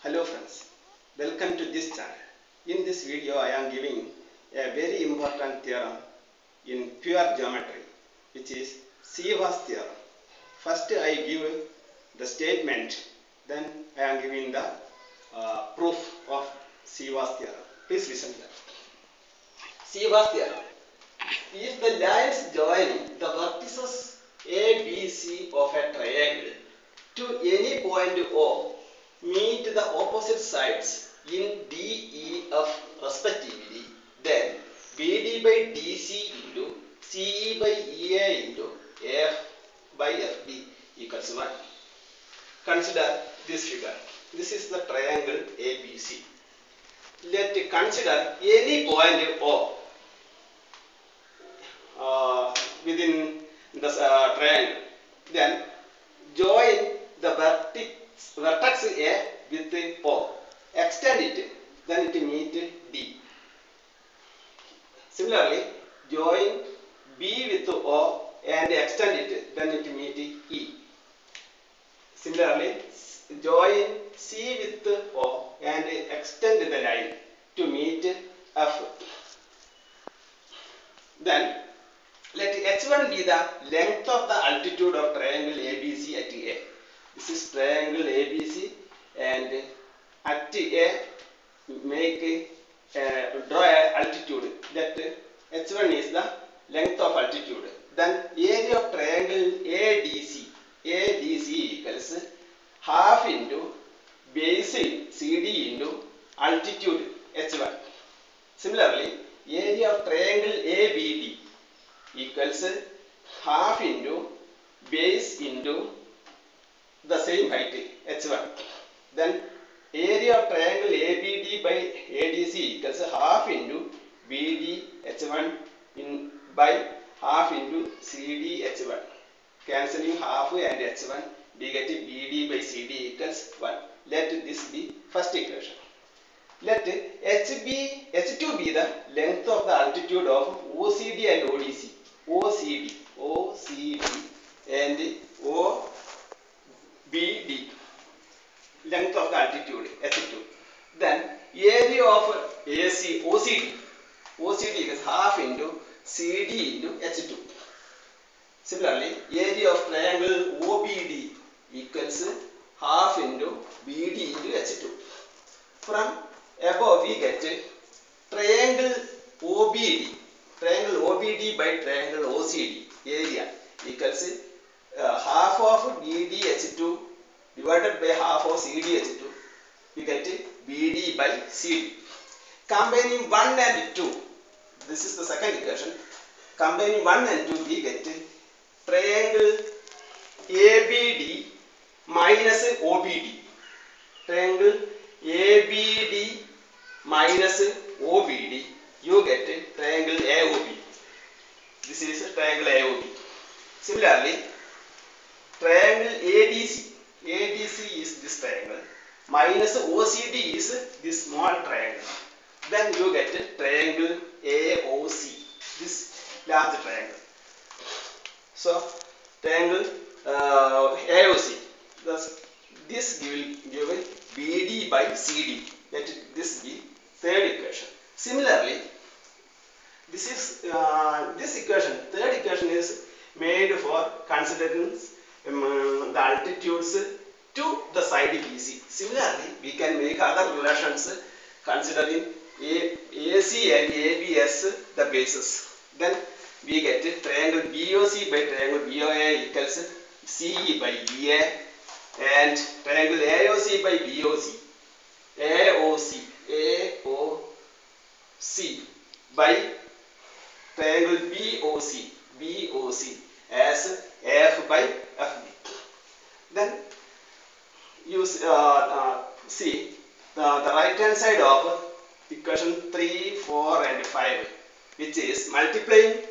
Hello friends, welcome to this channel. In this video I am giving a very important theorem in pure geometry, which is Sivas theorem. First I give the statement, then I am giving the proof of Sivas theorem. Please listen to that. Sivas theorem. If the lines joining the vertices A, B, C of a triangle to any point O meet the opposite sides in D, E, F respectively, then BD by DC into CE by EA into AF by FB equals 1. Consider this figure. This is the triangle ABC. Let consider any point O within the triangle. Then join the vertex A with O. Extend it, then it meet D. Similarly, join B with O and extend it, then it meet E. Similarly, join C with O and extend the line to meet F. Then let H1 be the length of the altitude of triangle ABC at A. This is triangle ABC, and at A draw a altitude. That H1 is the length of altitude. Then area of triangle ADC equals half into base CD into altitude H1. Similarly, area of triangle ABD equals half into base into the same height H1. Then area of triangle ABD by ADC equals half into BD H1 by half into CD H1. Cancelling half and H1, we get BD by CD equals 1. Let this be first equation. Let H2 be the length of the altitude of OCD and ODC. OCD and OBD, length of the altitude H2. Then area of OCD is half into CD into H2. Similarly, area of triangle OBD equals half into BD into H2. From above we get triangle OBD by triangle OCD area equals half of BDH2 divided by half of CDH2. We get BD by CD. Combining 1 and 2, this is the second equation. Combining 1 and 2, we get triangle ABD minus OBD. Triangle ABD minus OBD, you get triangle AOB. This is triangle AOB. Similarly, triangle ADC is this triangle minus OCD is this small triangle. Then you get triangle AOC, this large triangle. So triangle AOC, thus this will give BD by CD. Let this be third equation. Similarly, this equation, third equation is made for considering the altitudes to the side BC. Similarly, we can make other relations considering AC and AB as the bases. Then we get triangle BOC by triangle BOA equals CE by BA, and triangle AOC by BOC, AOC by triangle BOC as AF by FB. Then you see the right hand side of equation 3, 4 and 5, which is multiplying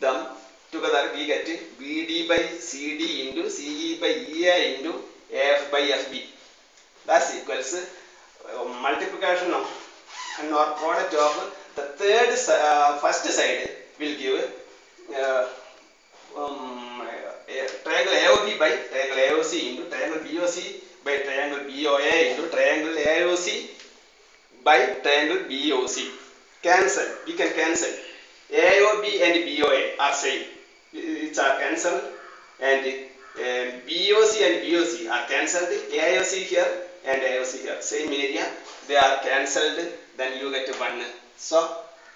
them together, we get BD by CD into CE by EA into AF by FB. That's equals multiplication of and or product of the first side will give triangle AOB by triangle AOC into triangle BOC by triangle BOA into triangle AOC by triangle BOC. Cancel. We can cancel. AOB and BOA are same. It's are cancelled, and BOC and BOC are cancelled. AOC here and AOC here, same area. They are cancelled. Then you get 1. So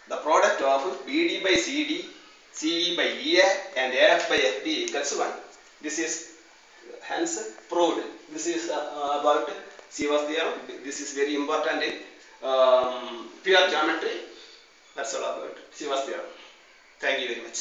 the product of BD by CD, CE by EA, and AF by FD equals 1. This is hence proved. This is about Sievers theorem. This is very important in pure geometry. That's all about Sievers theorem. Thank you very much.